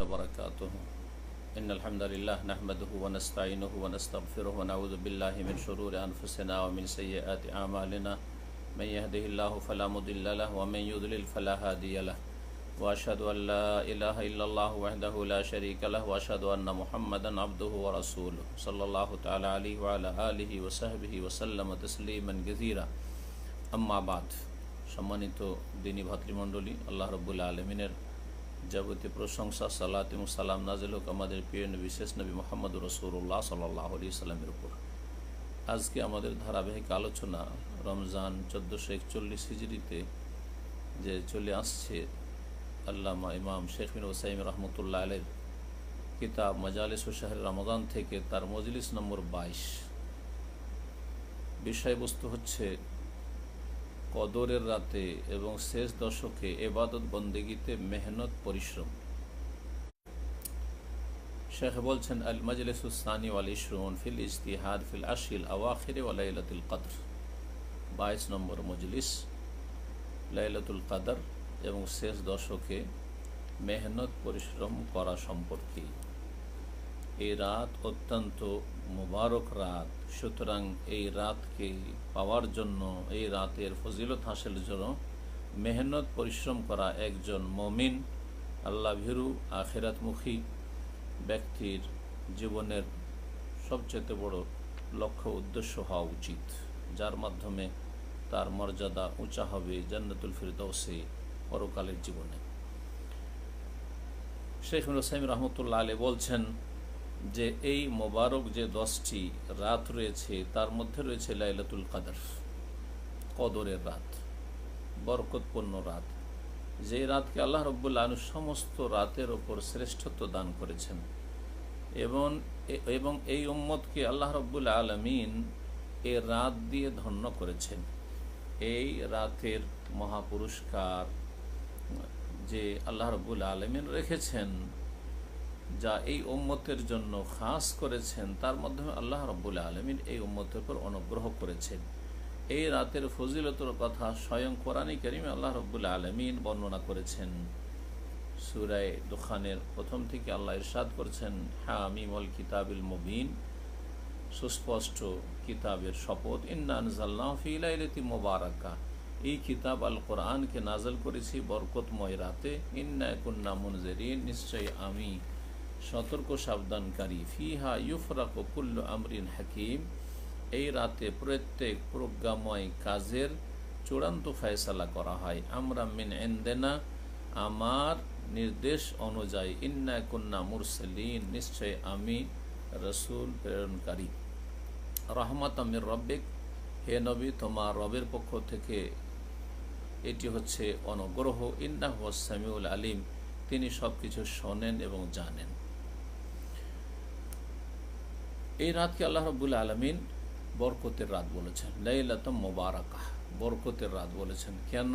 وبركاته إن الحمد لله نحمده ونستعينه ونستغفره ونعوذ بالله من شرور أنفسنا ومن سيئات أعمالنا من يهده الله فلا مضل له ومن يضلل فلا هادي له وأشهد أن لا إله إلا الله وحده لا شريك له وأشهد أن محمدا عبده ورسوله صلى الله تعالى عليه وعلى آله وصحبه وسلم تسليما كثيرا أما بعد সম্মানিত দিনী ভাতৃমণ্ডলী, আল্লাহ রাব্বুল আলামিনের যাবতীয় প্রশংসা, সালাত এবং সালাম নাজিল হোক আমাদের প্রিয় নবী শেষ নবী মুহাম্মদুর রাসূলুল্লাহ সাল্লাল্লাহু আলাইহি সাল্লামের উপর। আজকে আমাদের ধারাবাহিক আলোচনা রমজান 1441 হিজরিতে যে চলে আসছে আল্লামা ইমাম শেখ বিন ওসাইম রহমতুল্লাহ আলাইহির কিতাব মাজালিস ও শাহর রমাদান থেকে তার মজলিস নম্বর 22। বিষয়বস্তু হচ্ছে কদরের রাতে এবং শেষ দশকে ইবাদত বন্দেগীতে মেহনত পরিশ্রম। শেখ বলছেন, আল মাজলিসুস সানি ওয়াল ইশরুন ফিল ইজতিহাদ ফিল আশরিল আওয়াখির ওয়া লাইলাতুল কদর। 22 নম্বর মজলিস লাইলাতুল কদর এবং শেষ দশকে মেহনত পরিশ্রম করা সম্পর্কে। এই রাত অত্যন্ত মুবারক রাত, সুতরাং এই রাতকে পাওয়ার জন্য, এই রাতের ফজিলত হাসিলের জন্য মেহনত পরিশ্রম করা একজন মুমিন আল্লাহ ভীরু আখিরাতমুখী ব্যক্তির জীবনের সবচেয়ে বড় লক্ষ্য উদ্দেশ্য হওয়া উচিত, যার মাধ্যমে তার মর্যাদা উঁচা হবে জান্নাতুল ফিরদাউসে পরকালের জীবনে। শেখ হুসাইন রহমতুল্লাহ আলাইহি বলছেন যে এই মোবারক যে 10টি রাত রয়েছে তার মধ্যে রয়েছে লাইলাতুল কদর, কদরের রাত, বরকতপূর্ণ রাত, যে রাতকে আল্লাহ রাব্বুল আলামিন সমস্ত রাতের ওপর শ্রেষ্ঠত্ব দান করেছেন এবং এই উম্মতকে আল্লাহ রাব্বুল আলামিন এই রাত দিয়ে ধন্য করেছেন। এই রাতের মহাপুরস্কার যে আল্লাহ রাব্বুল আলামিন রেখেছেন, যা এই উম্মতের জন্য খাস করেছেন, তার মাধ্যমে আল্লাহ রাব্বুল আলামিন এই উম্মতের উপর অনুগ্রহ করেছেন। এই রাতের ফজিলতের কথা স্বয়ং কোরআনে কারিমে আল্লাহ রাব্বুল আলামিন বর্ণনা করেছেন। সূরা দুখানের প্রথম থেকে আল্লাহ ইরশাদ করেছেন, হামিম ওয়াল কিতাবিল মুবিন, সুস্পষ্ট কিতাবের শপথ, ইন্না আনজালনাহু ফি লাইলাতিন মুবারাকা, এই কিতাব আল কোরআনকে নাযিল করেছি বরকতময় রাতে, ইন্না কুন্না মুনজিরিন, নিশ্চয়ই আমি সতর্ক সাবধানকারী, ফিহা ইউফরাকু কুল্লু আমরিন হাকিম, এই রাতে প্রত্যেক প্রজ্ঞাময় কাজের চূড়ান্ত ফয়সালা করা হয়। আমরা মিন ইনদিনা, আমার নির্দেশ অনুযায়ী, ইন্না কুন্না মুরসালিন, নিশ্চয় আমি রাসূল প্রেরণকারী, রাহমাতাম মির রাব্বিক, হে নবী তোমার রবের পক্ষ থেকে এটি হচ্ছে অনুগ্রহ, ইন্নাহু হুয়াস সামিউল আলিম, তিনি সবকিছু শোনেন এবং জানেন। এই রাতকে আল্লাহ রাব্বুল আলামিন বরকতের রাত বলেছেন, লাইলাতুম মুবারাকাহ, বরকতের রাত বলেছেন। কেন?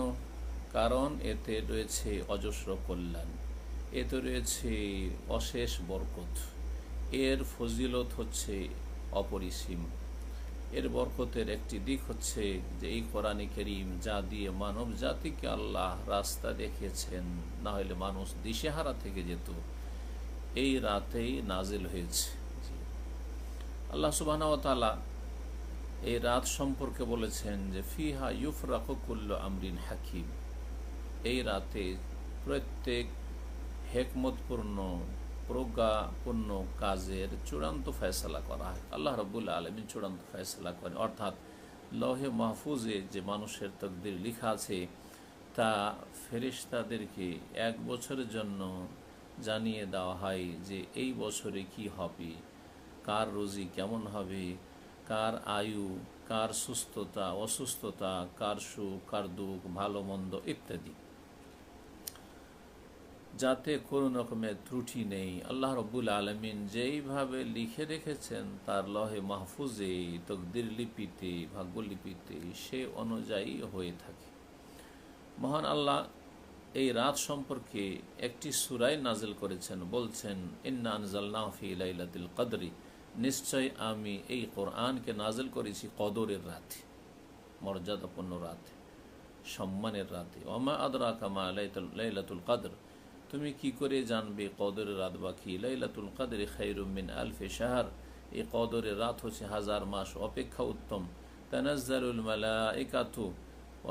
কারণ এতে রয়েছে অজস্র কল্যাণ, এতে রয়েছে অশেষ বরকত, এর ফজিলত হচ্ছে অপরিসীম। এর বরকতের একটি দিক হচ্ছে যে এই কোরআনে কারীম যা দিয়ে মানব জাতিকে আল্লাহ রাস্তা দেখিয়েছেন, না হলে মানুষ দিশেহারা থেকে যেত, এই রাতেই নাজিল হয়েছে। আল্লাহ সুবহানাহু ওয়া তাআলা এই রাত সম্পর্কে বলেছেন যে ফিহা ইউফরাকু কুল্লু আমরিন হাকিম, এই রাতে প্রত্যেক হিকমতপূর্ণ প্রজ্ঞাপূর্ণ কাজের চূড়ান্ত ফয়সালা করা হয়। আল্লাহ রাব্বুল আলামিন চূড়ান্ত ফয়সালা করেন, অর্থাৎ লৌহে মাহফুজে যে মানুষের তকদির লেখা আছে তা ফেরেশতাদেরকে 1 বছরের জন্য জানিয়ে দেওয়া হয় যে এই বছরে কি হবে, কার রুজি কেমন হবে, কার আয়ু, কার সুস্থতা অসুস্থতা, কার সুখ কার দুঃখ, ভালো মন্দ ইত্যাদি, যাতে কোনো রকমের ত্রুটি নেই। আল্লাহ রাব্বুল আলামিন যেইভাবে লিখে রেখেছেন তার লহে মাহফুজে, তকদির লিপিতে, ভাগ্যলিপিতে, সে অনুযায়ী হয়ে থাকে। মহান আল্লাহ এই রাত সম্পর্কে একটি সূরা নাজিল করেছেন, বলছেন, ইন্না আনজালনাহু ফি লাইলাতিল কদরি, নিশ্চয় আমি এই কোরআনকে নাজিল করেছি কদরের রাতে, মর্যাদাপূর্ণ রাতে, সম্মানের রাতে। ওমা আদরাকা মা লাইলাতুল কদর, তুমি কি করে জানবে কদরের রাত বাকি? লাইলাতুল কদরি খায়রুম মিন আলফি শাহর, এই কদরের রাত হচ্ছে 1000 মাস অপেক্ষা উত্তম। তানাজ্জালুল মালাইকাতু,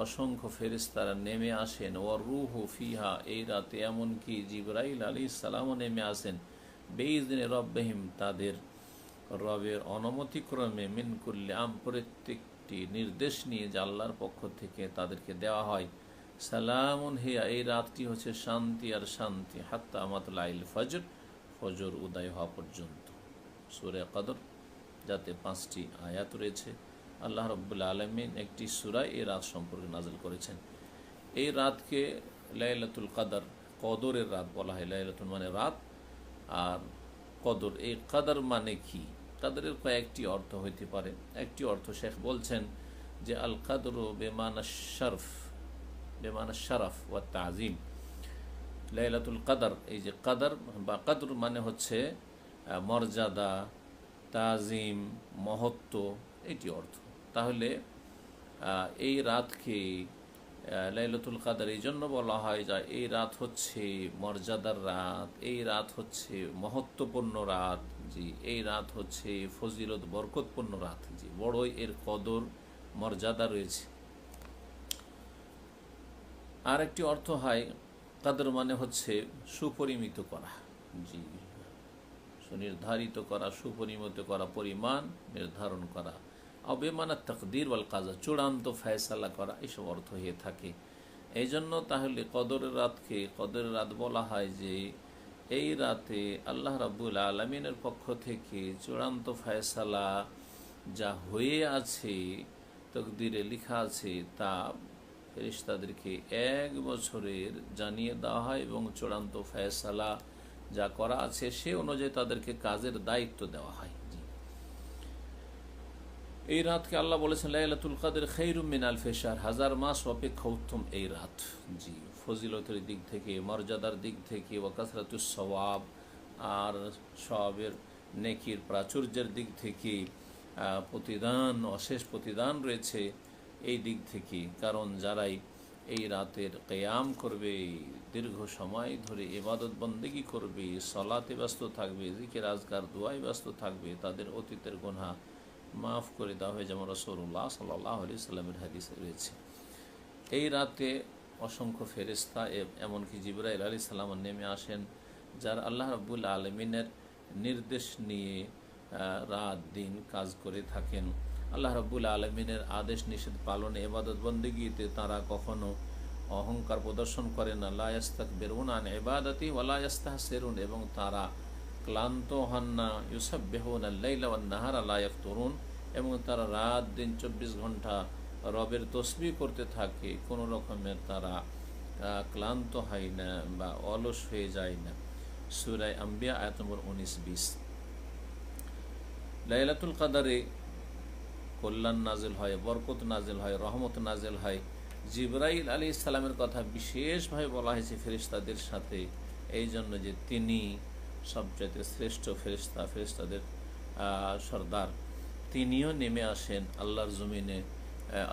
অসংখ্য ফেরেশতারা নেমে আসেন। ওয়ার রূহু ফিহা, এই রাতে এমনকি জিবরাইল আলাইহিস সালামও নেমে আসেন। বিইজনি রব্বিহিম, তাদের রবের অনুমতিক্রমে। মিন কুল্লি প্রত্যেকটি নির্দেশ নিয়ে যে আল্লাহর পক্ষ থেকে তাদেরকে দেওয়া হয়। সালামুন হিয়া, এই রাতটি হচ্ছে শান্তি আর শান্তি। হাত্তা মাতলাইল ফজর, ফজর উদয় হওয়া পর্যন্ত। সূরা কদর, যাতে 5টি আয়াত রয়েছে। আল্লাহ রাব্বুল আলামিন একটি সূরা এই রাত সম্পর্কে নাযিল করেছেন। এই রাতকে লাইলাতুল কদর, কদরের রাত বলা হয়। লাইলাতুল মানে রাত, আর কদর, এই কদর মানে কি? কদরের কয়েকটি অর্থ হইতে পারে। একটি অর্থ শেখ বলছেন যে আল কদর বেমানা শরফ, বেমানা শরফ ওয়া তাজিম। লাইলাতুল কদর, এই যে কদর বা কদর মানে হচ্ছে মর্যাদা, তাজিম, মহত্ব, এটি অর্থ। তাহলে এই রাতকে লাইলাতুল কদর এই জন্য বলা হয় যে এই রাত হচ্ছে মর্যাদার রাত, এই রাত হচ্ছে মহত্বপূর্ণ রাত, জি এই রাত হচ্ছে ফজিলত বরকতপূর্ণ রাত, জি বড়ই এর কদর মর্যাদা রয়েছে। আর একটি অর্থ হয় কদর মানে হচ্ছে সুপরিমিত করা, জি সুনির্ধারিত করা, সুপরিমিত করা, পরিমাণ নির্ধারণ করা। বেমানা তাকদির ওয়াল কাজা, চূড়ান্ত ফয়সালা করা, এসব অর্থ হয়ে থাকে। এই জন্য তাহলে কদরের রাতকে কদরের রাত বলা হয় যে এই রাতে আল্লাহ রাব্বুল আলামিনের পক্ষ থেকে চূড়ান্ত ফয়সালা যা হয়ে আছে, তাকদীরে লেখা আছে, তা ফেরেশতাদেরকে 1 বছরের জানিয়ে দেওয়া হয় এবং চূড়ান্ত ফয়সালা যা করা আছে সে অনুযায়ী তাদেরকে কাজের দায়িত্ব দেওয়া হয়। এই রাতকে আল্লাহ বলেছেন লাইলাতুল কদর খায়রুম মিন আলফি শাহর, 1000 মাস অপেক্ষা উত্তম এই রাত। জি ফজিলতের দিক থেকে, মর্যাদার দিক থেকে, ওয়া কাসরাতুস সওয়াব, আর সওয়াবের নেকির প্রাচুর্যের দিক থেকে, প্রতিদান, অশেষ প্রতিদান রয়েছে এই দিক থেকে। কারণ যারাই এই রাতের কিয়াম করবে, দীর্ঘ সময় ধরে ইবাদত বন্দেগী করবে, সালাতে ব্যস্ত থাকবে, জিকির আজকার দোয়ায় ব্যস্ত থাকবে, তাদের অতীতের গুনাহ মাফ করে দেওয়া হয়, যেমন রাসূলুল্লাহ সাল্লাল্লাহু আলাইহি সাল্লামের হাদিসে রয়েছে। এই রাতে অসংখ্য ফেরেশতা এমনকি জিবরাইল আলাইহিস সালাম নেমে আসেন, যার আল্লাহ রাব্বুল আলামিনের নির্দেশ নিয়ে রাত দিন কাজ করে থাকেন। আল্লাহ রাব্বুল আলামিনের আদেশ নিষেধ পালনে, ইবাদত বন্দেগীতে তারা কখনো অহংকার প্রদর্শন করে না। লা ইস্তাকবিরুনা আন ইবাদাতি ওয়া লা ইস্তাহসিরুন, এবং তারা ক্লান্ত হন না। ইউসাব্বিহুনা আল-লাইলা ওয়ান-নাহারা লা ইয়াফতুরুন, এবং তারা রাত দিন 24 ঘন্টা রবের তসবিহ করতে থাকে, কোনো রকমের তারা ক্লান্ত হয় না বা অলস হয়ে যায় না। সূরা আম্বিয়া আয়াত নম্বর 19-20। লাইলাতুল কদরে কল্যাণ নাজিল হয়, বরকত নাজিল হয়, রহমত নাজিল হয়। জিবরাইল আলাইহিস সালামের কথা বিশেষভাবে বলা হয়েছে ফেরেশতাদের সাথে, এই জন্য যে তিনি সবচেয়ে শ্রেষ্ঠ ফেরেশতা, ফেরেশতাদের সর্দার। তিনিও নেমে আসেন আল্লাহর জমিনে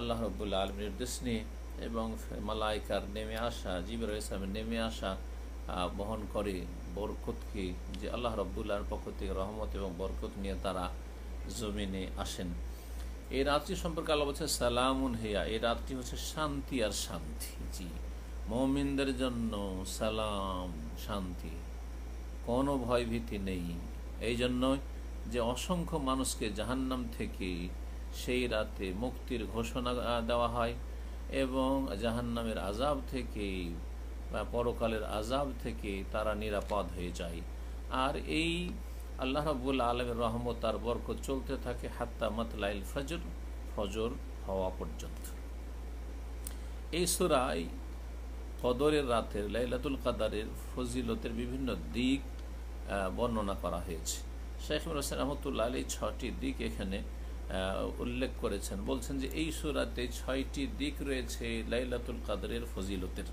আল্লাহ রাব্বুল আলামিনের নির্দেশ নিয়ে, এবং মালাইকার নেমে আসা, জিবরাইল আলাইহিস সালামের নেমে আসা বহন করে বরকতকে, যে আল্লাহ রাব্বুল আলামিনের পক্ষ থেকে রহমত এবং বরকত নিয়ে তারা জমিনে আসেন। এই রাতটি সম্পর্কে আল্লাহ বলছে সালামুন হিয়া, এই রাতটি হচ্ছে শান্তি আর শান্তি। জি মুমিনদের জন্য সালাম, শান্তি, কোনো ভয় ভীতি নেই। এই জন্য যে অসংখ্য মানুষকে জাহান্নাম থেকে সেই রাতে মুক্তির ঘোষণা দেওয়া হয়, এবং জাহান্নামের আযাব থেকে বা পরকালের আযাব থেকে তারা নিরাপদ হয়ে যায়। আর এই আল্লাহ রাব্বুল আলামিনের রহমত আর বরকত চলতে থাকে হাত্তা মাতলাইল ফজর, ফজর হওয়া পর্যন্ত। এই সূরায় কদরের রাতের, লাইলাতুল কদরের ফজিলতের বিভিন্ন দিক বর্ণনা করা হয়েছে। শাইখ হোসেন রহমতুল্লাহ আলাইহি 6টি দিক এখানে উল্লেখ করেছেন। বলছেন যে এই সূরাতে 6টি দিক রয়েছে লাইলাতুল কদরের ফজিলতের।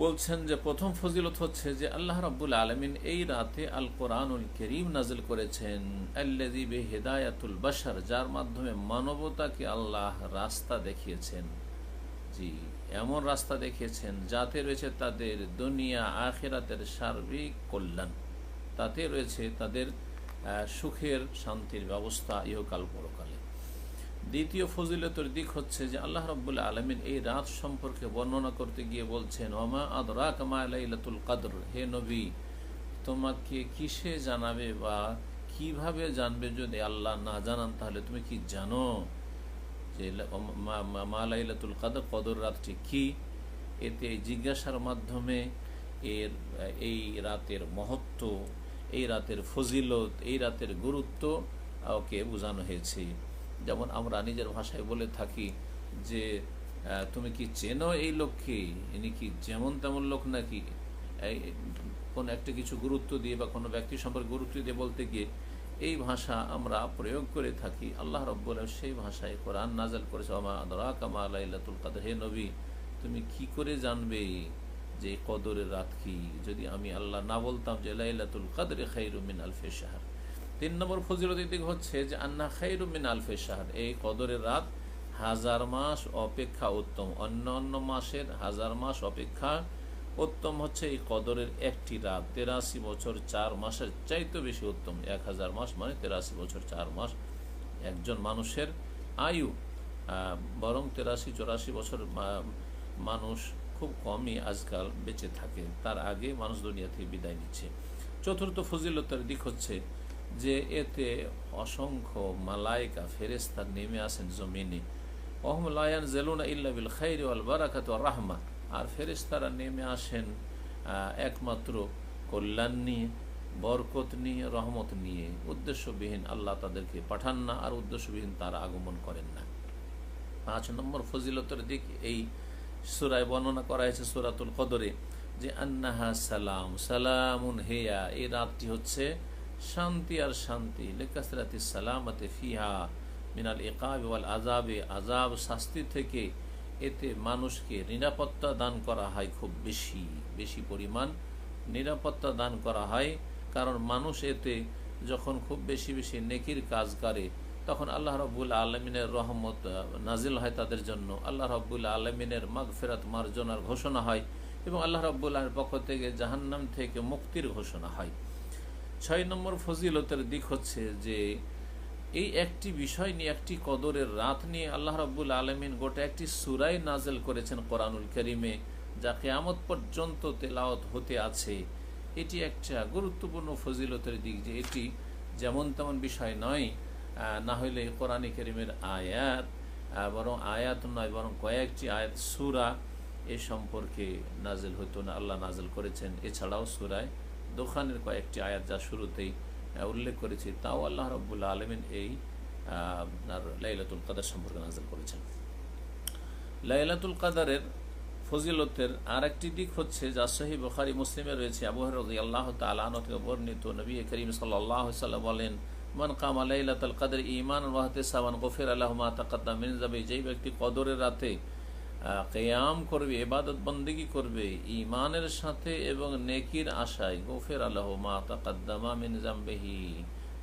বলছেন যে প্রথম ফজিলত হচ্ছে যে আল্লাহ রাব্বুল আলামিন এই রাতে আল কোরআনুল কারীম নাজিল করেছেন, আল্লাযী বিহিদায়াতুল বাশার, যার মাধ্যমে মানবতাকে আল্লাহ রাস্তা দেখিয়েছেন। জি এমন রাস্তা দেখিয়েছেন যাতে রয়েছে তাদের দুনিয়া আখিরাতের সার্বিক কল্যাণ, তাতে রয়েছে তাদের সুখের শান্তির ব্যবস্থা ইহকাল পরকালে। দ্বিতীয় ফজিলতের দিক হচ্ছে যে আল্লাহ রাব্বুল আলামিন এই রাত সম্পর্কে বর্ণনা করতে গিয়ে বলছেন, ওমা আদরাকা মা লাইলাতুল কদর, হে নবী তোমাকে কিসে জানাবে বা কিভাবে জানবে, যদি আল্লাহ না জানান তাহলে তুমি কি জানো যে মা লাইলাতুল কদর, কদর রাতটি কি? এতে জিজ্ঞাসার মাধ্যমে এই রাতের মহত্ব, এই রাতের ফজিলত, এই রাতের গুরুত্ব ওকে বোঝানো হয়েছে। যেমন আমরা নিজের ভাষায় বলে থাকি যে তুমি কি চেনো এই লোককে, ইনি কি যেমন তেমন লোক নাকি? কোন একটা কিছু গুরুত্ব দিয়ে বা কোনো ব্যক্তি সম্পর্কে গুরুত্ব দিয়ে বলতে গিয়ে এই ভাষা আমরা প্রয়োগ করে থাকি। আল্লাহ রাব্বুল আলামিন সেই ভাষায় কোরআন নাযিল করেছে, ওমা আদরাকা মা লাইলাতুল কদর, হে নবী তুমি কি করে জানবে যে কদরের রাত কি, যদি আমি আল্লাহ না বলতাম যে লাইলাতুল কদরে খায়রুম মিন আলফি শাহর। 3 নম্বর ফজিলতের দিক হচ্ছে যে আন্না খায়রুম মিন আলফি শাহর, এই কদরের রাত 1000 মাস অপেক্ষা উত্তম। অন্য মাসের 1000 মাস অপেক্ষা উত্তম হচ্ছে এই কদরের একটি রাত। 83 বছর 4 মাসের চাইতে বেশি উত্তম। 1000 মাস মানে 83 বছর 4 মাস একজন মানুষের আয়ু, বরং 83-84 বছর মানুষ খুব কমই আজকাল বেঁচে থাকে, তার আগে মানুষ দুনিয়া থেকে বিদায় নিচ্ছে। চতুর্থ ফজিলতের দিক হচ্ছে যে এতে অসংখ্য মালায়েকা ফেরেশতা নেমে আসেন জমিনে। ওহুম লা ইয়ানজিলুনা ইল্লা বিল খাইরি ওয়াল বারাকাতি ওয়ার রাহমা, আর ফেরেশতারা নেমে আসেন একমাত্র কল্যাণ নিয়ে, বরকত নিয়ে, রহমত নিয়ে। উদ্দেশ্যবিহীন আল্লাহ তাদেরকে পাঠান না, আর উদ্দেশ্যবিহীন তারা আগমন করেন না। 5 নম্বর ফজিলতের দিক এই সূরায় বর্ণনা করা হয়েছে সূরাতুল কদরে যে আন্নাহা সালাম, সালামুন হিয়া, এই রাতটি হচ্ছে শান্তি আর শান্তি। লিকাসরাতিস সালামাতি ফিহা মিনাল ইকাবি ওয়াল আযাবে, আযাব শাস্তি থেকে এতে মানুষকে নিরাপত্তা দান করা হয়, খুব বেশি পরিমাণ নিরাপত্তা দান করা হয়। কারণ মানুষ এতে যখন খুব বেশি নেকির কাজ করে তখন আল্লাহ রাব্বুল আলামিনের রহমত নাজিল হয় তাদের জন্য, আল্লাহ রাব্বুল আলামিনের মাগফিরাত মার্জনার ঘোষণা হয় এবং আল্লাহ রাব্বুল আলামিনের পক্ষ থেকে জাহান্নাম থেকে মুক্তির ঘোষণা হয়। 6 নম্বর ফজিলতের দিক হচ্ছে যে এই একটি বিষয় নিয়ে, একটি কদরের রাত নিয়ে আল্লাহ রাব্বুল আলামিন গোটা একটি সূরাই নাযিল করেছেন কোরআনুল কারীমে, যা কিয়ামত পর্যন্ত তেলাওয়াত হতে আছে। এটি একটা গুরুত্বপূর্ণ ফজিলতের দিক যে এটি যেমন তেমন বিষয় নয়, না হইলে কোরআনে কারীমের আয়াত, বরং আয়াত নয় বরং কয়েকটি আয়াত সূরা এ সম্পর্কে নাযিল হতো না, আল্লাহ নাযিল করেছেন। এছাড়াও সূরায় দোখানের কয়েকটি আয়াত যা শুরুতেই উল্লেখ করেছি, তাও আল্লাহ রাব্বুল আলামিন এই লাইলাতুল কদর সম্পর্কে নাযিল করেছেন। লাইলাতুল কদরের ফজিলতের আরেকটি দিক হচ্ছে যা সহিহ বুখারী মুসলিমে রয়েছে, আবু হুরায়রা রাদিয়াল্লাহু তাআলা আনহু থেকে বর্ণিত, নবী করিম সাল্লাল্লাহু আলাইহি ওয়াসাল্লাম বলেন, মান কামা লাইলাতুল কদর ঈমানান ওয়া ইহতিসাবান গুফিরা লাহু মা তাকাদ্দাম মিন যামবি, যেই ব্যক্তি কদরের রাতে কিয়াম করবে, ইবাদত বন্দেগী করবে ঈমানের সাথে এবং নেকির আশায়, গুফিরা লাহু মা তাকাদ্দামা মিন যামবিহি,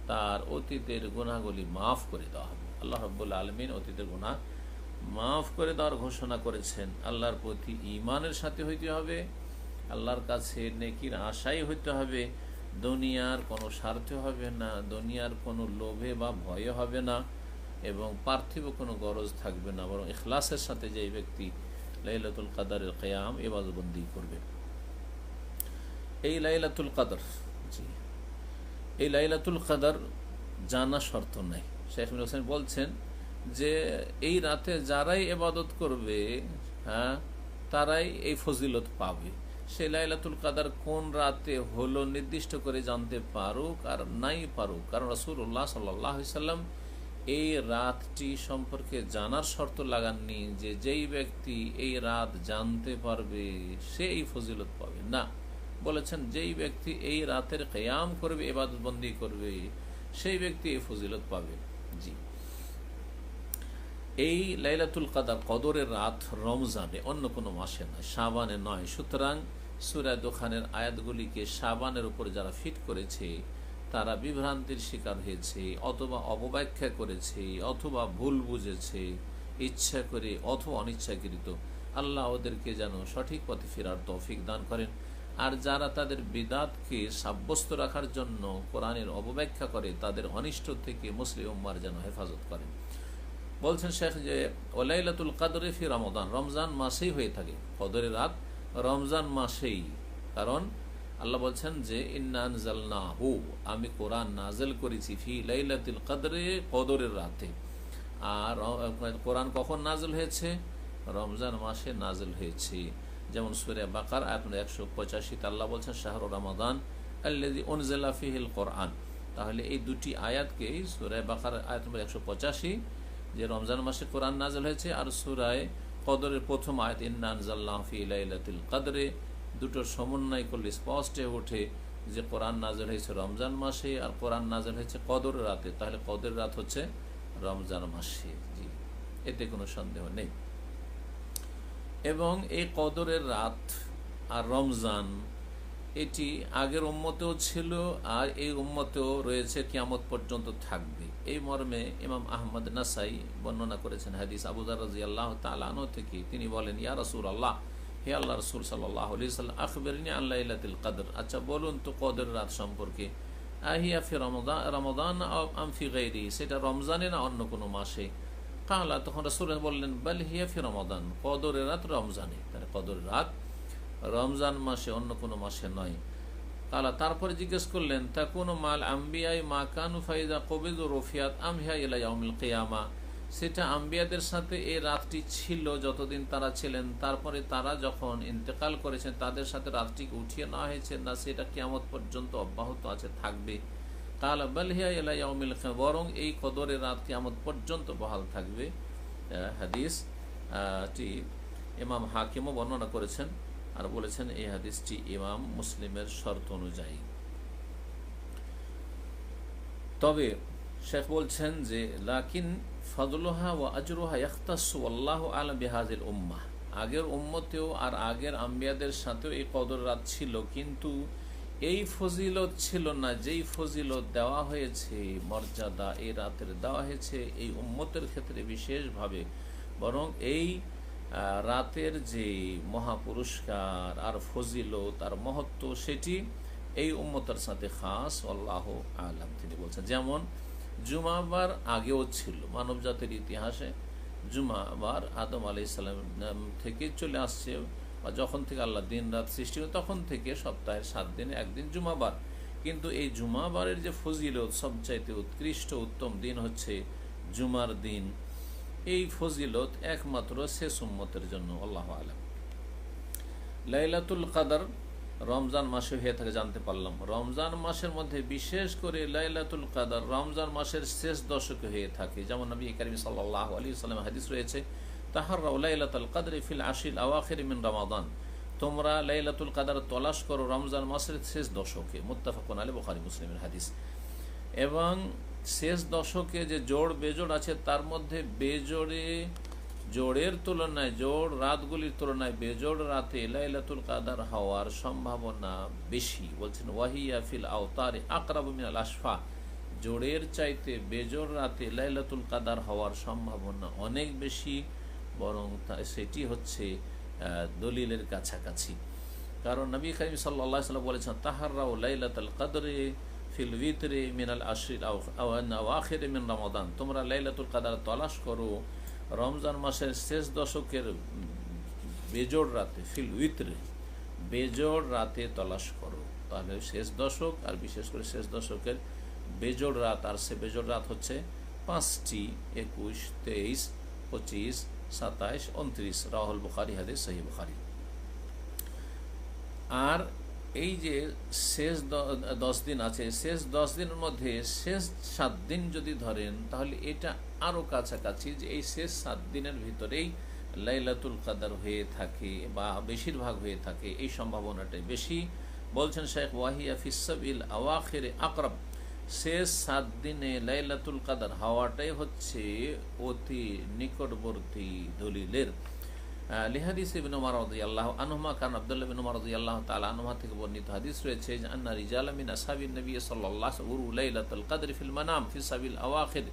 তার অতীতের গুনাহগুলি মাফ করে দেওয়া হবে। আল্লাহ রাব্বুল আলামিন অতীতের গুনাহ মাফ করে দেওয়ার ঘোষণা করেছেন। আল্লাহর প্রতি ঈমানের সাথে হইতে হবে, আল্লাহর কাছে নেকির আশাই হইতে হবে, দুনিয়ার কোনো স্বার্থে হবে না, দুনিয়ার কোনো লোভে বা ভয়ে হবে না, এবং পার্থিব কোনো গরজ থাকবে না, বরং ইখলাসের সাথে যে ব্যক্তি লাইলাতুল কদরের কিয়াম ইবাদত বন্দেগী করবে। এই লাইলাতুল কদর, এই লাইলাতুল কদর জানা শর্ত নাই। শেখ মুহাম্মদ হোসেন বলছেন যে এই রাতে যারাই ইবাদত করবে তারাই এই ফজিলত পাবে। সে লাইলাতুল কদর কোন রাতে হলো নির্দিষ্ট করে জানতে পারুক আর নাই পারুক, কারণ রাসূলুল্লাহ সাল্লাল্লাহু আলাইহি ওয়াসাল্লাম এই রাতটি সম্পর্কে জানার শর্ত লাগাননি যে যেই ব্যক্তি এই রাত জানতে পারবে সে এই ফজিলত পাবে, না, বলেছেন যেই ব্যক্তি এই রাতের কিয়াম করবে, ইবাদত বন্দেগী করবে, সেই ব্যক্তি এই ফজিলত পাবে। জি, এই লাইলাতুল কদর, কদরের রাত রমজানে, অন্য কোনো মাসে নয়, শাবানে নয়। সুতরাং সূরা দোখানের আয়াতগুলিকে শাবানের উপর যারা ফিট করেছে তারা বিভ্রান্তির শিকার হয়েছে, অথবা অপব্যাখ্যা করেছে, অথবা ভুল বুঝেছে, ইচ্ছা করে অথবা অনিচ্ছাকৃত। আল্লাহ ওদেরকে যেন সঠিক পথে ফেরার তৌফিক দান করেন। আর যারা তাদের বিদাতকে সাব্যস্ত রাখার জন্য কোরআনের অবব্যাখ্যা করে তাদের অনিষ্ট থেকে মুসলিম উম্মার যেন হেফাজত করেন। বলছেন শেখ যে ওলাইলাতুল কদরে ফি রমজান, রমজান মাসেই হয়ে থাকে কদরের রাত, রমজান মাসেই। কারণ আল্লাহ বলছেন যে ইন্না আনজালনাহু, আমি কোরআন নাজেল করেছি ফি লাইলাতুল কদরে, কদরের রাতে। আর কোরআন কখন নাজেল হয়েছে? রমজান মাসে নাজেল হয়েছে। যেমন সূরা বাকারা আয়াত 185 আল্লাহ বলছেন শাহরু রমাদান আল্লাযী উনজিলা ফীহিল কোরআন। তাহলে এই দুটি আয়াতকে, সূরা বাকারা আয়াত 185 যে রমজান মাসে কোরআন নাজেল হয়েছে, আর সূরা কদরের প্রথম আয়াত ইন্না আনজালনাহু ফি লাইলাতুল কদরে, দুটোর সমন্বয় করলে স্পষ্ট হয়ে ওঠে যে কোরআন নাজেল হয়েছে রমজান মাসে আর কোরআন নাজেল হয়েছে কদরের রাতে। তাহলে কদরের রাত হচ্ছে রমজান মাসে, জি, এতে কোনো সন্দেহ নেই। এবং এই কদরের রাত আর রমজান এটি আগের উম্মতেও ছিল আর এই উম্মতেও রয়েছে, কিয়ামত পর্যন্ত থাকবে। এই মর্মে ইমাম আহমদ নাসাই বর্ণনা করেছেন হাদিস আবু যার রাদিয়াল্লাহু তাআলা আনহু থেকে। তিনি বলেন, ইয়া রাসূলুল্লাহ, হে আল্লাহ রাসূল সাল্লাল্লাহু আলাইহি ওয়াসাল্লাম, আখবিরনি আন লাইলাতুল কদর, আচ্ছা বলুন তো কদরের রাত সম্পর্কে। আহিয়া ফি রমাদান আম ফি গায়রি, সেটা রমজানে না অন্য কোনো মাসে? কালা, তখন রাসূল বললেন, বাল হিয়া ফি রমাদান, কদরের রাত রমজানে। তাহলে কদরের রাত রমজান মাসে, অন্য কোনো মাসে নয়। কালা, তারপরে জিজ্ঞেস করলেন, তাকুনু মাল আম্বিয়াই মা কানু ফাইজা কবিদু রফিয়াত আম হিয়া ইলা ইয়াউমিল কিয়ামা, সেটা আম্বিয়াদের সাথে এই রাতটি ছিল যতদিন তারা ছিলেন, তারপরে তারা যখন ইন্তেকাল করেছেন তাদের সাথে রাতটিকে উঠিয়ে নেওয়া হয়েছে না, সেটা কিয়ামত পর্যন্ত অব্যাহত আছে, থাকবে? কালা বাল হিয়া ইলা ইয়াউমিল কিয়ামা, বরং এই কদরের রাত কিয়ামত পর্যন্ত বহাল থাকবে। হাদিসটি ইমাম হাকিমও বর্ণনা করেছেন আর বলেছেন এই হাদিসটি ইমাম মুসলিমের শর্ত অনুযায়ী। তবে শেখ বলছেন যে লাকিন ফজলুহা ওয়া আজরুহা ইয়াখতাসু আল্লাহু আ'লাম বিহাযিল উম্মাহ, আগের উম্মতেও আর আগের আম্বিয়াদের সাথেও এই কদর রাত ছিল, কিন্তু এই ফজিলত ছিল না যেই ফজিলত দেওয়া হয়েছে, মর্যাদা এই রাতের দেওয়া হয়েছে এই উম্মতের ক্ষেত্রে বিশেষভাবে। বরং এই রাতের যে মহাপুরস্কার আর ফজিলত আর মহত্ব, সেটি এই উম্মতের সাথে খাস, আল্লাহু আ'লাম। তিনি বলছেন যেমন জুমাবার আগেও ছিল, মানব জাতির ইতিহাসে জুমাবার আদম আলাইহিস সালাম থেকে চলে আসছে, বা যখন থেকে আল্লাহ দিন রাত সৃষ্টি হয় তখন থেকে সপ্তাহের 7 দিনে একদিন জুমাবার। কিন্তু এই জুমাবারের যে ফজিলত, সবচাইতে উৎকৃষ্ট উত্তম দিন হচ্ছে জুমার দিন। এই ফজিলত একমাত্র শেষ উম্মতের জন্য, আল্লাহু আ'লাম। লাইলাতুল কদর রমজান মাসে হয়ে থাকে জানতে পারলাম। রমজান মাসের মধ্যে বিশেষ করে লাইলাতুল কদর রমজান মাসের শেষ দশকে হয়ে থাকে। যেমন নবী করিম সাল্লাল্লাহু আলাইহি ওয়াসাল্লাম হাদিস রয়েছে, তাহাররাউ লাইলাতুল কদরি ফিল আশরিল আওয়াখির মিন রমাদান, তোমরা লাইলাতুল কদর তলাশ করো রমজান মাসের শেষ দশকে। মুত্তাফাকুন আলাইহি, বুখারী মুসলিমের হাদিস। এবং শেষ দশকে যে জোড় বেজোড় আছে তার মধ্যে জোড়ের তুলনায়, জোড় রাতগুলির তুলনায় বেজোড় রাতে লাইলাতুল কদর হওয়ার সম্ভাবনা বেশি। বলছেন ওয়াহিয়া ফিল আওতারি আকরাবু মিনাল আশফা, জোড়ের চাইতে বেজোড় রাতে লাইলাতুল কদর হওয়ার সম্ভাবনা অনেক বেশি, বরং সেটি হচ্ছে দলিলের কাছাকাছি। কারণ নবী করিম সাল্লাল্লাহু আলাইহি ওয়াসাল্লাম বলেছেন, তাহাররাউ লাইলাতুল কদরে ফিল উইতরি মিনাল আশরিল আওয়াখির মিন রমাদান, তোমরা লাইলাতুল কদর তলাশ করো রমজান মাসের শেষ দশকের বেজোড় রাতে, ফিল উইতরে, বেজোড় রাতে তলাশ করো। তাহলে শেষ দশক আর বিশেষ করে শেষ দশকের বেজোড় রাত, আর সে বেজোড় রাত হচ্ছে 5টি, 21, 23, 25, 27, 29, রাওয়াহুল বুখারী, হাদিস সহিহ বুখারী। আর এই যে শেষ 10 দিন আছে, শেষ 10 দিনের মধ্যে শেষ 7 দিন যদি ধরেন তাহলে এটা আরও কাছাকাছি, যে এই শেষ 7 দিনের ভিতরেই লাইলাতুল কদর হয়ে থাকে বা বেশিরভাগ হয়ে থাকে, এই সম্ভাবনাটাই বেশি। বলছেন শেখ ওয়াহিয়া ফিসাবিল আওয়াখির আকরাব, শেষ 7 দিনে লাইলাতুল কদর হওয়াটাই হচ্ছে অতি নিকটবর্তী দলিলের। লিহাদিস ইবনে উমর রাদিয়াল্লাহু আনহুমা, কারণ আব্দুল্লাহ ইবনে উমর রাদিয়াল্লাহু তাআলা আনহুমা থেকে বর্ণিত হাদিস রয়েছে যে আন্না রিজালাম মিন আসহাবিন নবী সাল্লাল্লাহু আলাইহি ওয়াসাল্লাম লাইলাতুল কদর ফিল মানাম ফি সাবিল আওয়াখির,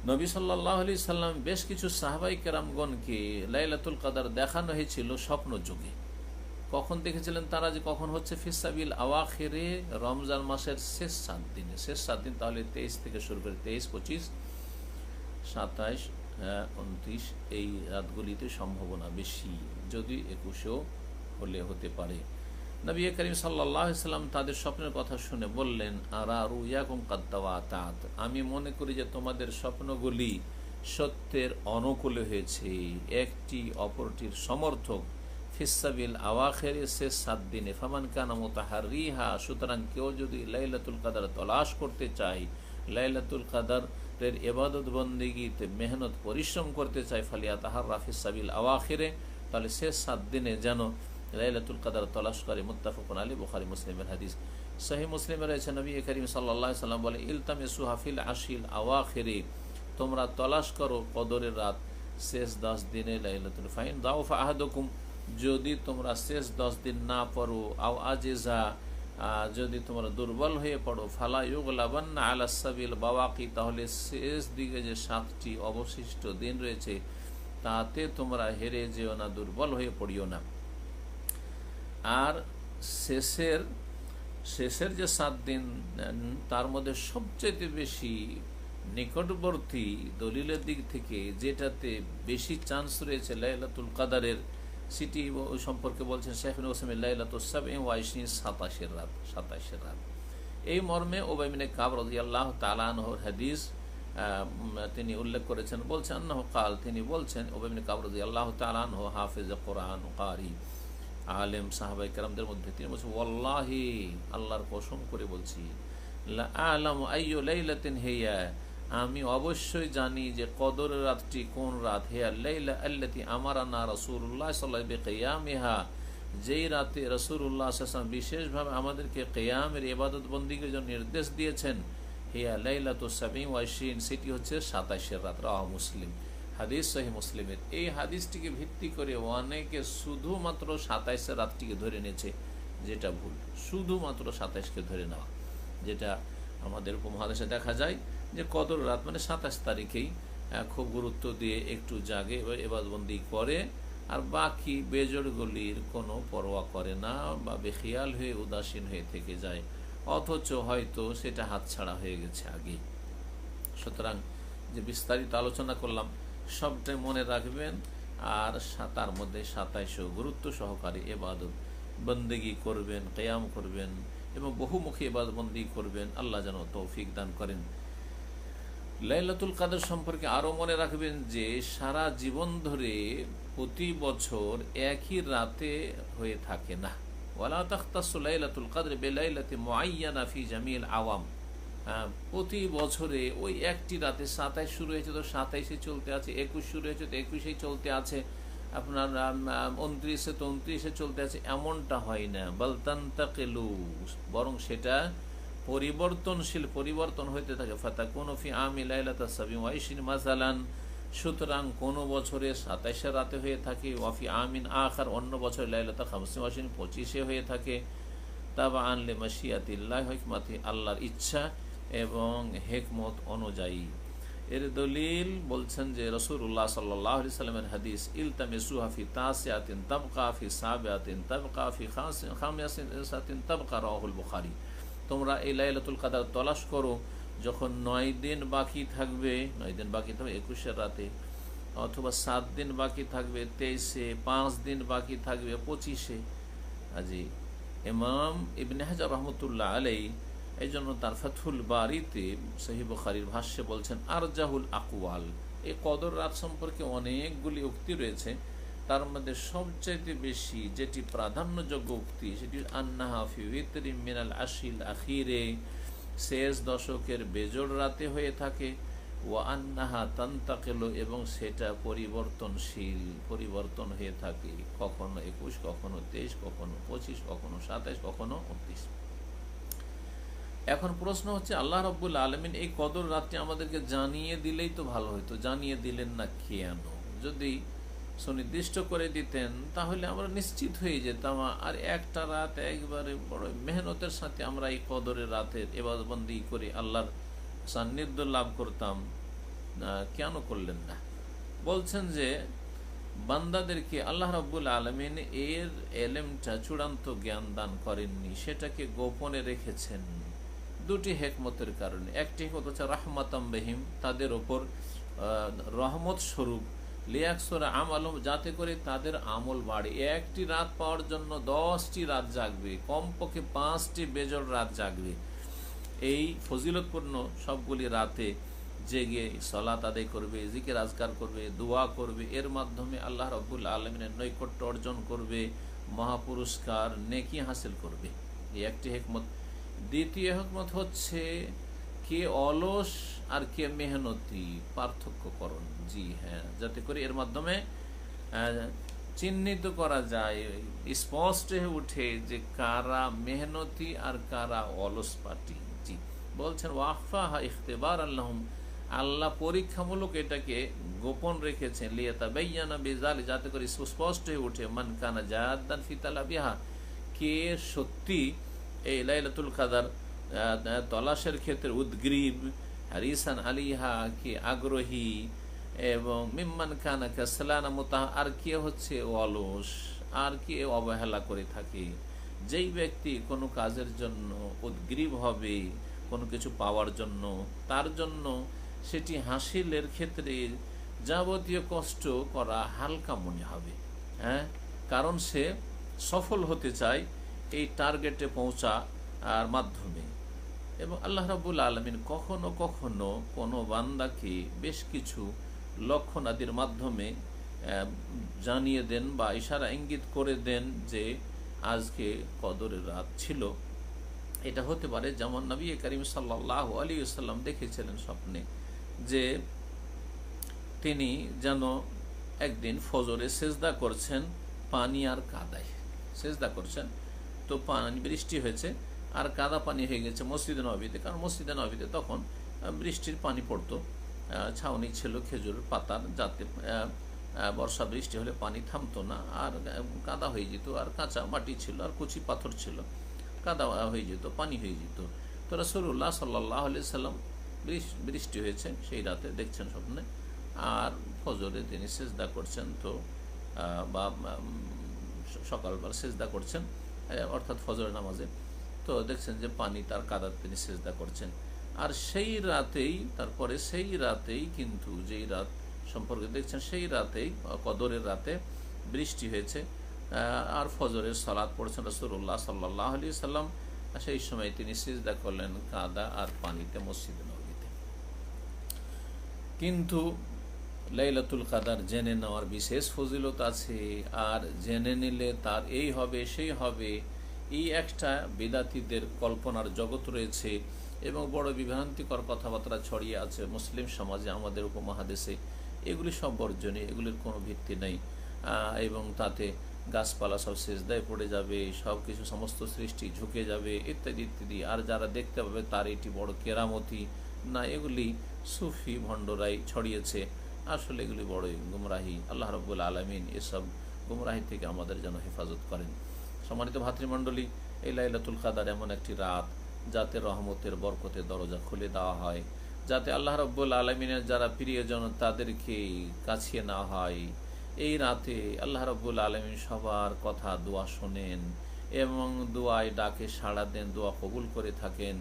নবী সাল্লাল্লাহু আলাইহি সাল্লাম বেশ কিছু সাহাবাই কেরামগণকে লাইলাতুল কদর দেখানো হয়েছিল স্বপ্ন যুগে। কখন দেখেছিলেন তারা, যে কখন হচ্ছে ফিসাবিল আওয়াখিরে, রমজান মাসের শেষ 7 দিনে। শেষ 7 দিন তাহলে 23 থেকে শুরু করে 23, 25, 27, 29 এই রাতগুলিতে সম্ভাবনা বেশি, যদি 21 হলে হতে পারে। নবী করিম সাল্লাল্লাহু আলাইহি সাল্লাম তাদের স্বপ্নের কথা শুনে বললেন, আরা রুয়াকুম কাদ তাওয়াতাত, আমি মনে করি যে তোমাদের স্বপ্নগুলি সত্যের অনুকূলে হয়েছে, একটি অপরটির সমর্থক। ফিসাবিল আওয়াখিরে, শেষ 7 দিনে। ফামান কানা মুতাহাররিহা, সুতরাং কেউ যদি লাইলাতুল কদর তলাশ করতে চায়, লাইলাতুল কদরের ইবাদত বন্দেগীতে মেহনত পরিশ্রম করতে চায়, ফালিয়াতাহাররা ফিসাবিল আওয়াখিরে, তাহলে শেষ 7 দিনে যেন লাইলাতুল কদর তলাশ করে। মুত্তাফাকুন আলাইহি, বুখারী মুসলিমের হাদিস। সহিহ মুসলিমে রয়েছে, নবী করিম সাল্লাল্লাহু আলাইহি সাল্লাম বলে, ইলতামিসুহা ফিল আশিল আওয়াখিরে, তোমরা তলাশ করো কদরের রাত শেষ 10 দিনে লাইলাতুল। ফাইন দাউফা আহাদুকুম, যদি তোমরা শেষ 10 দিন না পড়ো, আও আজিজা, যদি তোমরা দুর্বল হয়ে পড়ো, ফালা ইউগলাবান্না আলা সাবিল বাওয়াকি, তাহলে শেষ দিকে যে 7টি অবশিষ্ট দিন রয়েছে তাতে তোমরা হেরে যেও না, দুর্বল হয়ে পড়িও না। আর শেষের যে 7 দিন, তার মধ্যে সবচেয়ে বেশি নিকটবর্তী দলিলের দিক থেকে যেটাতে বেশি চান্স রয়েছে লাইলাতুল কদরের, সেটি সম্পর্কে বলছেন শেখ ইবনে উসাইমিন, লাইলাতুস সাবঈ ওয়া 27 রাত, 27 রাত। এই মর্মে উবাই ইবনে কাব রাদিয়াল্লাহু তাআলা আনহুর হাদিস তিনি উল্লেখ করেছেন। বলছেন আন্নাহু কাল, তিনি বলছেন, উবাই ইবনে কাব রাদিয়াল্লাহু তাআলা আনহু হাফিজ কুরআন কারি, আলেম সাহাবায়ে কেরামদের মধ্যে, তিনি বলছেন, ওয়াল্লাহি, আল্লাহর কসম করে বলছি, লা আ'লামু আইয়ু লাইলাতিন হিয়া, আমি অবশ্যই জানি যে কদরের রাতটি কোন রাত। হিয়া লাইলা আল্লাতী আমারানা রাসূলুল্লাহ সাল্লাল্লাহু আলাইহি কিয়ামিহা, যেই রাতে রাসূলুল্লাহ সাল্লাল্লাহু আলাইহি ওয়াসাল্লাম বিশেষভাবে আমাদেরকে কিয়ামের ইবাদত বন্দেগীর জন্য নির্দেশ দিয়েছেন। হিয়া লাইলাতুস সাবঈ ওয়া 20, সেটি হচ্ছে 27 রাত। রাওয়াহ মুসলিম, হাদিস সহিহ মুসলিমের। এই হাদিসটিকে ভিত্তি করে অনেকে শুধুমাত্র 27 রাতটিকে ধরে নিয়েছে, যেটা ভুল। শুধুমাত্র 27কে ধরে নেওয়া, যেটা আমাদের উপমহাদেশে দেখা যায় যে কদর রাত মানে 27 তারিখেই খুব গুরুত্ব দিয়ে একটু জাগে ইবাদতবন্দি করে, আর বাকি বেজড়গুলির কোনো পরোয়া করে না, বা বেখিয়াল হয়ে উদাসীন হয়ে থেকে যায়, অথচ হয়তো সেটা হাতছাড়া হয়ে গেছে আগে। সুতরাং যে বিস্তারিত আলোচনা করলাম সবটাই মনে রাখবেন, আর তার মধ্যে 27 গুরুত্ব সহকারে ইবাদত বন্দেগী করবেন, কিয়াম করবেন এবং বহুমুখী ইবাদত বন্দেগী করবেন। আল্লাহ যেন তৌফিক দান করেন। লাইলাতুল কদর সম্পর্কে আরও মনে রাখবেন যে সারা জীবন ধরে প্রতি বছর একই রাতে হয়ে থাকে না। ওয়ালা তাখতাসু লাইলাতুল কদর বিলাইলাতি মুআয়্যানা ফি জামিল আওয়াম, প্রতি বছরে ওই একটি রাতে 27 শুরু হয়েছে তো 27-এ চলতে আছে, 21 শুরু হয়েছে তো 21-এই চলতে আছে, আপনার 29-এ তো 29-এ চলতে আছে, এমনটা হয় না। বাল তানতাকিলু, বরং সেটা পরিবর্তনশীল, পরিবর্তন হইতে থাকে। ফাতাকুনু ফি আমি লাইলাতাস সাবঈ ওয়া 20 মাসালান, সুতরাং কোনো বছরে 27 রাতে হয়ে থাকে, ওয়াফি আমিন আখার, অন্য বছরে লাইলাতুল 25 25-এ হয়ে থাকে। তাবাআন লিমাশিয়াতিল্লাহি ওয়া হিকমাতি, আল্লাহর ইচ্ছা এবং হিকমত অনুযায়ী। এর দলিল বলছেন যে রাসূলুল্লাহ সাল্লাল্লাহু আলাইহি সাল্লামের হাদিস, ইলতামিসুহা ফি তাসিয়াতিন তাবকা ফি সাবিয়াতিন তাবকা ফি খামিসাতিন তাবকা, রাওয়াহুল বুখারী। তোমরা এই লাইলাতুল কদর তলাশ করো যখন 9 দিন বাকি থাকবে, 9 দিন বাকি থাকবে 21-এর রাতে, অথবা 7 দিন বাকি থাকবে 23-এ, 5 দিন বাকি থাকবে 25-এ। আজি ইমাম ইবনে হাজার রহমতুল্লাহ আলাইহি এই জন্য তার ফাথুল বারিতে সহিহ বুখারীর ভাষ্যে বলছেন, আরজাহুল আকওয়াল, এই কদর রাত সম্পর্কে অনেকগুলি উক্তি রয়েছে, তার মধ্যে সবচাইতে বেশি যেটি প্রাধান্যযোগ্য উক্তি সেটি আন্নাহা ফি উইতরি মিনাল আশিল আখিরে, শেষ দশকের বেজোড় রাতে হয়ে থাকে। ওয়া আন্নাহা তান্তাকিলু, এবং সেটা পরিবর্তনশীল, পরিবর্তন হয়ে থাকে, কখনো 21, কখনো 23, কখনো 25, কখনো 27, কখনো 29। এখন প্রশ্ন হচ্ছে, আল্লাহ রাব্বুল আলামিন এই কদর রাতটি আমাদেরকে জানিয়ে দিলেই তো ভালো হতো, জানিয়ে দিলেন না কেন? যদি সুনির্দিষ্ট করে দিতেন তাহলে আমরা নিশ্চিত হয়ে যেতাম, আর একটা রাত একবারে বড় মেহনতের সাথে আমরা এই কদরের রাতের ইবাদতবন্দি করে আল্লাহর সান্নিধ্য লাভ করতাম। কেন করলেন না? বলছেন যে বান্দাদেরকে আল্লাহ রাব্বুল আলামিন এর এলেমটা চূড়ান্ত জ্ঞান দান করেননি, সেটাকে গোপনে রেখেছেন দুটি হেকমতের কারণে। একটি হেকমত হচ্ছে রাহমাতাম বিহিম, তাদের ওপর রহমত স্বরূপ, লিয়াকসুরা আমালুম, যাতে করে তাদের আমল বাড়ে। একটি রাত পাওয়ার জন্য 10টি রাত জাগবে, কমপক্ষে 5টি বেজর রাত জাগবে। এই ফজিলতপূর্ণ সবগুলি রাতে জেগে সালাত আদায় করবে, জিকির আজকার করবে, দোয়া করবে, এর মাধ্যমে আল্লাহ রাব্বুল আলামিনের নৈকট্য অর্জন করবে, মহাপুরস্কার নেকি হাসিল করবে। এই একটি হিকমত। দ্বিতীয় হিকমত হচ্ছে কে অলস আর কে মেহনতি পার্থক্যকরণ। জি হ্যাঁ, যাতে করে এর মাধ্যমে চিহ্নিত করা যায়, স্পষ্ট হয়ে উঠে যে কারা মেহনতি আর কারা অলস পাটি। জি বলছেন ওয়াফাহা ইখতিবার আল্লাহুম, আল্লাহ পরীক্ষামূলক এটাকে গোপন রেখেছেন, লিয়াতাবাইয়ানা বিযালি, যাতে করে স্পষ্ট হয়ে ওঠে মান কানা জাদ্দান ফি তালাবিহা, কে সত্যি এই লাইলাতুল কদর তলাশের ক্ষেত্রে উদ্গ্রীব, হারিসান আলিহা, কে আগ্রহী, এবং মিম্মান কানা কাসলানা মুতাহ, আর কে হচ্ছে অলস, আর কে অবহেলা করে থাকে। যেই ব্যক্তি কোনো কাজের জন্য উদ্গ্রীব হবে, কোনো কিছু পাওয়ার জন্য, তার জন্য সেটি হাসিলের ক্ষেত্রে যাবতীয় কষ্ট করা হালকা মনে হবে। হ্যাঁ, কারণ সে সফল হতে চায় এই টার্গেটে পৌঁছার মাধ্যমে। এবং আল্লাহ রাব্বুল আলামিন কখনো কখনো কোনো বান্দাকে বেশ কিছু লক্ষণাদির মাধ্যমে জানিয়ে দেন বা ইশারা ইঙ্গিত করে দেন যে আজকে কদরের রাত ছিল। এটা হতে পারে যেমন নবী করিম সাল্লাল্লাহু আলাইহি ওয়াসাল্লাম দেখেছিলেন স্বপ্নে যে তিনি যেন একদিন ফজরে সেজদা করছেন পানি আর কাদায়, সেজদা করছেন তো পানি, বৃষ্টি হয়েছে আর কাদা পানি হয়ে গেছে মসজিদে নববীতে। কারণ মসজিদে নববীতে তখন বৃষ্টির পানি পড়তো, ছাউনি ছিল খেজুরের পাতার, যাতে বর্ষা বৃষ্টি হলে পানি থামতো না আর কাদা হয়ে যেত, আর কাঁচা মাটি ছিল আর কুচি পাথর ছিল, কাদা হয়ে যেত, পানি হয়ে যেত। তো রাসূলুল্লাহ সাল্লাল্লাহু আলাইহি সাল্লাম বৃষ্টি হয়েছে সেই রাতে দেখছেন স্বপ্নে, আর ফজরে তিনি সেজদা করছেন, তো বা সকালবেলা সেজদা করছেন অর্থাৎ ফজরের নামাজে, তো দেখছেন যে পানি তার কাদা, তিনি সেজদা করছেন। আর সেই রাতেই, তারপরে সেই রাতেই কিন্তু যেই রাত সম্পর্কে দেখছেন সেই রাতেই কদরের রাতে বৃষ্টি হয়েছে আর ফজরের সালাত পড়ছেন রাসূলুল্লাহ সাল্লাল্লাহু আলাইহি সাল্লাম। সেই সময় তিনি সিজদা করলেন কাদা আর পানিতে মসজিদে নববীতে। কিন্তু লাইলাতুল কদর জেনে নেওয়ার বিশেষ ফজিলত আছে, আর জেনে নিলে তার এই হবে সেই হবে, এই একটা বিদাতীদের কল্পনার জগৎ রয়েছে এবং বড় বিভ্রান্তিকর কথাবার্তা ছড়িয়ে আছে মুসলিম সমাজে, আমাদের উপমহাদেশে। এগুলি সব বর্জনীয়, এগুলির কোনো ভিত্তি নেই। এবং তাতে গাছপালা সব সেজদায় পড়ে যাবে, সব কিছু সমস্ত সৃষ্টি ঝুঁকে যাবে ইত্যাদি ইত্যাদি। আর যারা দেখতে পাবে তার এটি বড় কেরামতি না, এগুলি সুফি ভণ্ডরাই ছড়িয়েছে। আসলে এগুলি বড়ই গুমরাহি। আল্লাহ রাব্বুল আলামিন এসব গুমরাহি থেকে আমাদের যেন হেফাজত করেন। সম্মানিত ভাতৃমণ্ডলী, এই লাইলাতুল কদর এমন একটি রাত যাতে রহমতের বরকতের দরজা খুলে দেওয়া হয়, যাতে আল্লাহ রাব্বুল আলামিনের যারা প্রিয়জন তাদেরকে কাছিয়ে নেওয়া হয়। এই রাতে আল্লাহ রাব্বুল আলামিন সবার কথা, দোয়া শোনেন এবং দোয়ায় ডাকে সাড়া দেন, দোয়া কবুল করে থাকেন।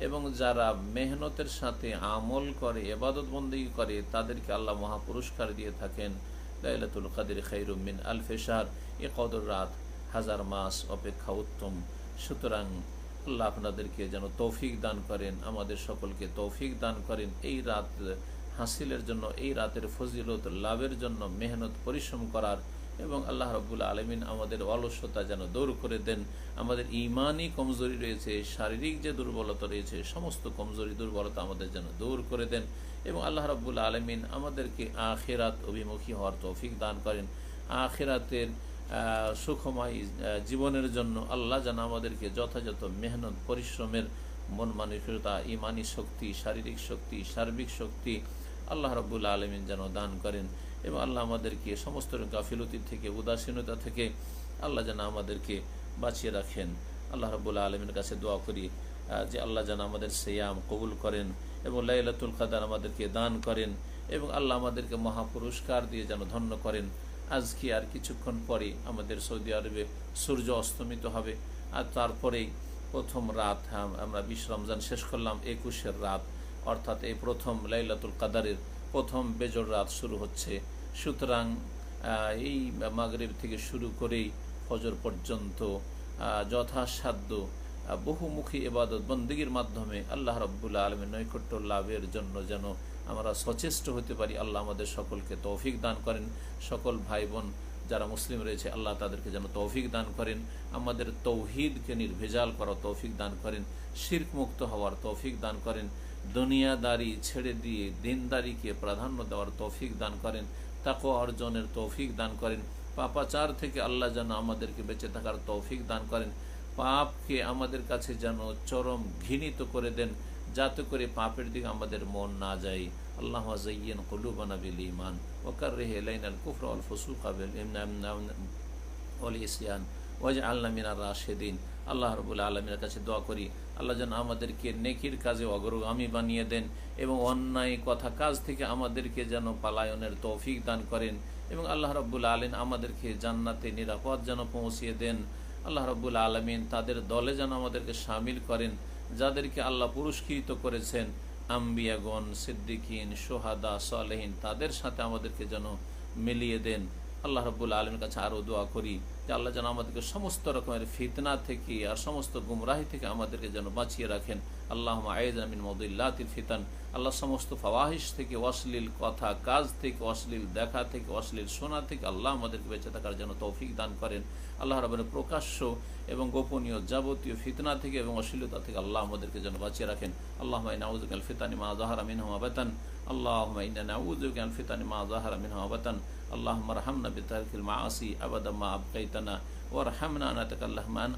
এবং যারা মেহনতের সাথে আমল করে, ইবাদত বন্দেগী করে, তাদেরকে আল্লাহ মহাপুরস্কার দিয়ে থাকেন। লাইলাতুল কদর খায়রুম মিন আলফি শাহর, এ কদর রাত 1000 মাস অপেক্ষা উত্তম। সুতরাং আল্লাহ আপনাদেরকে যেন তৌফিক দান করেন, আমাদের সকলকে তৌফিক দান করেন এই রাত হাসিলের জন্য, এই রাতের ফজিলত লাভের জন্য মেহনত পরিশ্রম করার। এবং আল্লাহ রাব্বুল আলামিন আমাদের অলসতা যেন দূর করে দেন। আমাদের ঈমানি কমজোরি রয়েছে, শারীরিক যে দুর্বলতা রয়েছে, সমস্ত কমজোরি দুর্বলতা আমাদের যেন দূর করে দেন। এবং আল্লাহ রাব্বুল আলামিন আমাদেরকে আখিরাত অভিমুখী হওয়ার তৌফিক দান করেন। আখিরাতের সুখময় জীবনের জন্য আল্লাহ যেন আমাদেরকে যথাযথ মেহনত পরিশ্রমের মন মানসিকতা, ঈমানি শক্তি, শারীরিক শক্তি, সার্বিক শক্তি আল্লাহ রাব্বুল আলামিন যেন দান করেন। এবং আল্লাহ আমাদেরকে সমস্ত গাফিলতি থেকে, উদাসীনতা থেকে আল্লাহ যেন আমাদেরকে বাঁচিয়ে রাখেন। আল্লাহ রাব্বুল আলামিনের কাছে দোয়া করি যে আল্লাহ যেন আমাদের সিয়াম কবুল করেন এবং লাইলাতুল কদর আমাদেরকে দান করেন এবং আল্লাহ আমাদেরকে মহাপুরস্কার দিয়ে যেন ধন্য করেন। আজকে আর কিছুক্ষণ পরে আমাদের সৌদি আরবে সূর্য অস্তমিত হবে, আর তারপরেই প্রথম রাত, আমরা 20 রমজান শেষ করলাম, 21-এর রাত, অর্থাৎ এই প্রথম লাইলাতুল কাদারের প্রথম বেজর রাত শুরু হচ্ছে। সুতরাং এই মাগরিব থেকে শুরু করেই ফজর পর্যন্ত যথাসাধ্য বহুমুখী ইবাদত বন্দেগীর মাধ্যমে আল্লাহ রাব্বুল আলামিনের নৈকট্য লাভের জন্য যেন আমরা সচেষ্ট হতে পারি। আল্লাহ আমাদের সকলকে তৌফিক দান করেন। সকল ভাই বোন যারা মুসলিম রয়েছে আল্লাহ তাদেরকে যেন তৌফিক দান করেন, আমাদের তৌহিদকে নির্ভেজাল করার তৌফিক দান করেন, শিরক মুক্ত হওয়ার তৌফিক দান করেন, দুনিয়াদারি ছেড়ে দিয়ে দিনদারিকে প্রাধান্য দেওয়ার তৌফিক দান করেন, তাকওয়া অর্জনের তৌফিক দান করেন, পাপাচার থেকে আল্লাহ যেন আমাদেরকে বেঁচে থাকার তৌফিক দান করেন, পাপকে আমাদের কাছে যেন চরম ঘৃণিত করে দেন, যাতে করে পাপের দিকে আমাদের মন না যায়। আল্লাহ যায়্যিন কুলুবানা বিল ঈমান ওয়া কাররিহ ইলাইনাল কুফরা ওয়াল ফুসুকা ওয়াল ইসয়ান ওয়াজআলনা মিনার রাশিদিন। আল্লাহ রাব্বুল আলামিনের কাছে দোয়া করি আল্লাহ যেন আমাদেরকে নেকির কাজে অগ্রগামী বানিয়ে দেন এবং অন্যায় কথা কাজ থেকে আমাদেরকে যেন পালায়নের তৌফিক দান করেন এবং আল্লাহ রাব্বুল আলামিন আমাদেরকে জান্নাতে নিরাপদ যেন পৌঁছিয়ে দেন। আল্লাহ রাব্বুল আলামিন তাদের দলে যেন আমাদেরকে শামিল করেন যাদেরকে আল্লাহ পুরস্কৃত করেছেন, আম্বিয়াগণ, সিদ্দিকিন, সোহাদা, সালেহিন, তাদের সাথে আমাদেরকে যেন মিলিয়ে দেন। আল্লাহ রাব্বুল আলামিনের কাছে আরও দোয়া করি যে আল্লাহ যেন আমাদেরকে সমস্ত রকমের ফিতনা থেকে আর সমস্ত গুমরাহি থেকে আমাদেরকে যেন বাঁচিয়ে রাখেন। আল্লাহুম্মা আইযনা মিন মুদিল্লাতিল ফিতান। আল্লাহ সমস্ত ফাওয়াহিশ থেকে, অশ্লীল কথা কাজ থেকে, অশ্লীল দেখা থেকে, অশ্লীল শোনা থেকে আল্লাহ আমাদেরকে বেঁচে থাকার জন্য তৌফিক দান করেন। আল্লাহ রাব্বুল প্রকাশ্য এবং গোপনীয় যাবতীয় ফিতনা থেকে এবং অশ্লীলতা থেকে আল্লাহ আমাদেরকে যেন বাঁচিয়ে রাখেন। আল্লাহুম্মা ইন্না নাউযু বিকাল ফিতানি মা যাহারা মিনহা ওয়া বাতান। আল্লাহুম্মা ইন্না নাউযু বিকাল ফিতানি মা যাহারা মিনহা ওয়া বাতান। اللهم ارحمنا بترك المعاصي أبدا ما أبقيتنا وارحمنا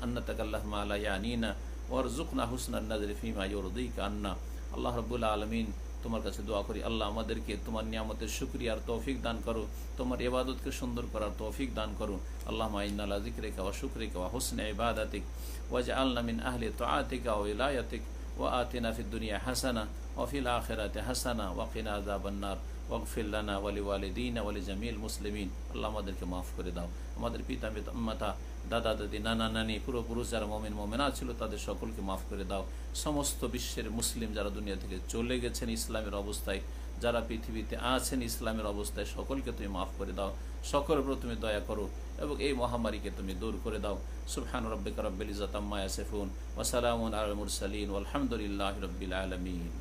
أن نتكلم ما لا يعنينا وارزقنا حسن النظر فيما يرضيك عنا। আল্লাহ রাব্বুল আলামিন তোমার কাছে দোয়া করি আল্লাহ আমাদেরকে তোমার নিয়ামতের শুকরিয়ার তৌফিক দান করো, তোমার ইবাদতকে সুন্দর করার তৌফিক দান করো। আল্লাহুম্মা ইন্না আলা যিকরিকা ওয়া শুকরিকা ওয়া হুসনি ইবাদাতিক ওয়াজআলনা মিন আহলি তাআতিকা ওয়া ইলায়াতিক ওয়া আতিনা ফিদ দুনিয়া হাসানা ওয়া ফিল আখিরাতি হাসানা ওয়া কিনা আযাবান নার ওয়াগফির লানা ওয়া লিওয়ালিদিনা ওয়া লিজামিল মুসলিমিন। আল্লাহ আমাদেরকে মাফ করে দাও, আমাদের পিতা মাতা, দাদা দাদি, নানা নানি, পূর্বপুরুষ যারা মুমিন মুমিনাত ছিল তাদের সকলকে মাফ করে দাও। সমস্ত বিশ্বের মুসলিম যারা দুনিয়া থেকে চলে গেছেন ইসলামের অবস্থায়, যারা পৃথিবীতে আছেন ইসলামের অবস্থায়, সকলকে তুমি মাফ করে দাও, সকলের উপর তুমি দয়া করো এবং এই মহামারীকে তুমি দূর করে দাও। সুবহান রাব্বিকা রাব্বিল ইজ্জাতি আম্মা ইয়াসিফুন ওয়া সালামুন আলাল মুরসালিন ওয়ালহামদুলিল্লাহি রাব্বিল আলামিন।